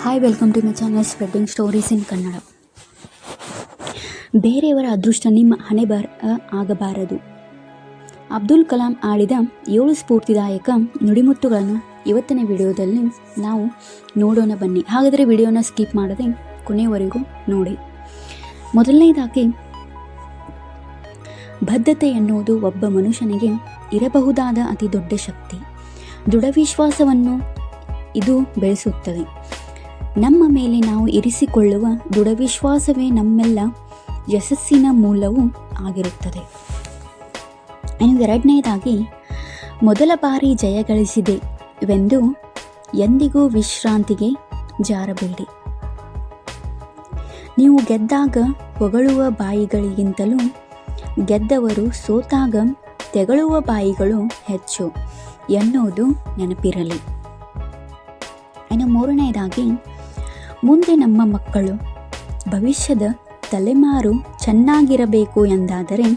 Hi, welcome to my channel spreading stories in Kannada. ಬೇರೆಯವರ ಅದೃಷ್ಟ ನಿಮ್ಮ ಹಣೆಬರ ಆಗಬಾರದು. ಅಬ್ದುಲ್ ಕಲಾಂ ಆಡಿದ 7 ಸ್ಫೂರ್ತಿದಾಯಕ ನುಡಿಮುತ್ತುಗಳನ್ನು ಇವತ್ತಿನ ವಿಡಿಯೋದಲ್ಲಿ ನಾವು ನೋಡೋಣ ಬನ್ನಿ. ಹಾಗಾದರೆ ವಿಡಿಯೋನ ಸ್ಕಿಪ್ ಮಾಡದೆ ಕೊನೆಯವರೆಗೂ ನೋಡಿ. ಮೊದಲನೇದಾಗಿ, ಬದ್ಧತೆ ಎನ್ನುವುದು ಒಬ್ಬ ಮನುಷ್ಯನಿಗೆ ಇರಬಹುದಾದ ಅತಿ ದೊಡ್ಡ ಶಕ್ತಿ. ದೃಢವಿಶ್ವಾಸವನ್ನು ಇದು ಬೆಳೆಸುತ್ತದೆ. ನಮ್ಮ ಮೇಲೆ ನಾವು ಇರಿಸಿಕೊಳ್ಳುವ ದೃಢವಿಶ್ವಾಸವೇ ನಮ್ಮೆಲ್ಲ ಯಶಸ್ಸಿನ ಮೂಲವೂ ಆಗಿರುತ್ತದೆ. ಇನ್ನು ಎರಡನೇದಾಗಿ, ಮೊದಲ ಬಾರಿ ಜಯ ಗಳಿಸಿದೆವೆಂದು ಎಂದಿಗೂ ವಿಶ್ರಾಂತಿಗೆ ಜಾರಬೇಡಿ. ನೀವು ಗೆದ್ದಾಗ ಹೊಗಳುವ ಬಾಯಿಗಳಿಗಿಂತಲೂ ಗೆದ್ದವರು ಸೋತಾಗ ತೆಗಳುವ ಬಾಯಿಗಳು ಹೆಚ್ಚು ಎನ್ನುವುದು ನೆನಪಿರಲಿ. ಇನ್ನು ಮೂರನೇದಾಗಿ, ಮುಂದೆ ನಮ್ಮ ಮಕ್ಕಳು ಭವಿಷ್ಯದ ತಲೆಮಾರು ಚೆನ್ನಾಗಿರಬೇಕು ಎಂದಾದರೆ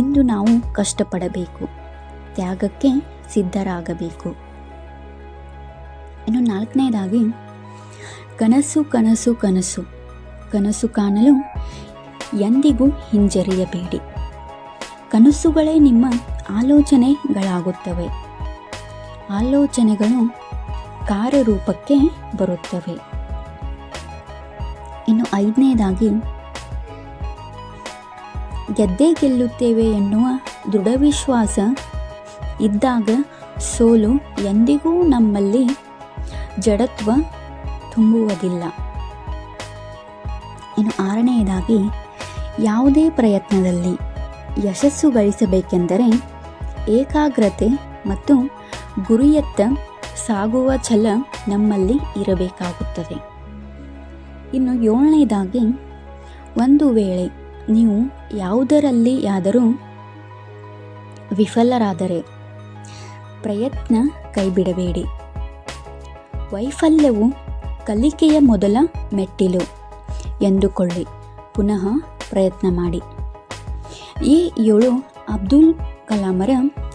ಇಂದು ನಾವು ಕಷ್ಟಪಡಬೇಕು, ತ್ಯಾಗಕ್ಕೆ ಸಿದ್ಧರಾಗಬೇಕು. ಇನ್ನು ನಾಲ್ಕನೇದಾಗಿ, ಕನಸು ಕನಸು ಕನಸು ಕನಸು ಕಾಣಲು ಎಂದಿಗೂ ಹಿಂಜರಿಯಬೇಡಿ. ಕನಸುಗಳೇ ನಿಮ್ಮ ಆಲೋಚನೆಗಳಾಗುತ್ತವೆ, ಆಲೋಚನೆಗಳು ಕಾರ್ಯರೂಪಕ್ಕೆ ಬರುತ್ತವೆ. ಇನ್ನು ಐದನೇದಾಗಿ, ಗೆದ್ದೇ ಗೆಲ್ಲುತ್ತೇವೆ ಎನ್ನುವ ದೃಢವಿಶ್ವಾಸ ಇದ್ದಾಗ ಸೋಲು ಎಂದಿಗೂ ನಮ್ಮಲ್ಲಿ ಜಡತ್ವ ತುಂಬುವುದಿಲ್ಲ. ಇನ್ನು ಆರನೆಯದಾಗಿ, ಯಾವುದೇ ಪ್ರಯತ್ನದಲ್ಲಿ ಯಶಸ್ಸು ಗಳಿಸಬೇಕೆಂದರೆ ಏಕಾಗ್ರತೆ ಮತ್ತು ಗುರಿಯತ್ತ ಸಾಗುವ ಛಲ ನಮ್ಮಲ್ಲಿ ಇರಬೇಕಾಗುತ್ತದೆ. ಇನ್ನು ಏಳನೇದಾಗಿ, ಒಂದು ವೇಳೆ ನೀವು ಯಾವುದರಲ್ಲಿಯಾದರೂ ವಿಫಲರಾದರೆ ಪ್ರಯತ್ನ ಕೈಬಿಡಬೇಡಿ. ವೈಫಲ್ಯವು ಕಲಿಕೆಯ ಮೊದಲ ಮೆಟ್ಟಿಲು ಎಂದುಕೊಳ್ಳಿ, ಪುನಃ ಪ್ರಯತ್ನ ಮಾಡಿ. ಈ 7 ಅಬ್ದುಲ್ ಕಲಾಮರ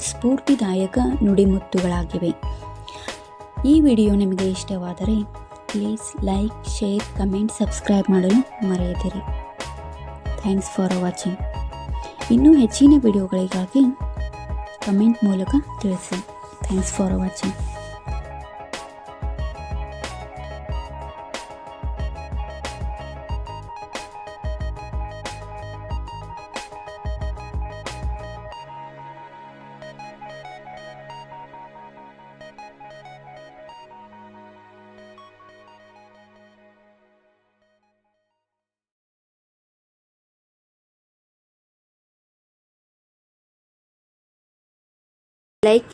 ಸ್ಫೂರ್ತಿದಾಯಕ ನುಡಿಮುತ್ತುಗಳಾಗಿವೆ. ಈ ವಿಡಿಯೋ ನಿಮಗೆ ಇಷ್ಟವಾದರೆ please like, share, comment, subscribe ಮಾಡಲು ಮರೆಯದಿರಿ. Thanks for watching. ಇನ್ನೂ ಹೆಚ್ಚಿನ ವಿಡಿಯೋಗಳಿಗಾಗಿ ಕಮೆಂಟ್ ಮೂಲಕ ತಿಳಿಸಿ. Thanks for watching. ಲೈಕ್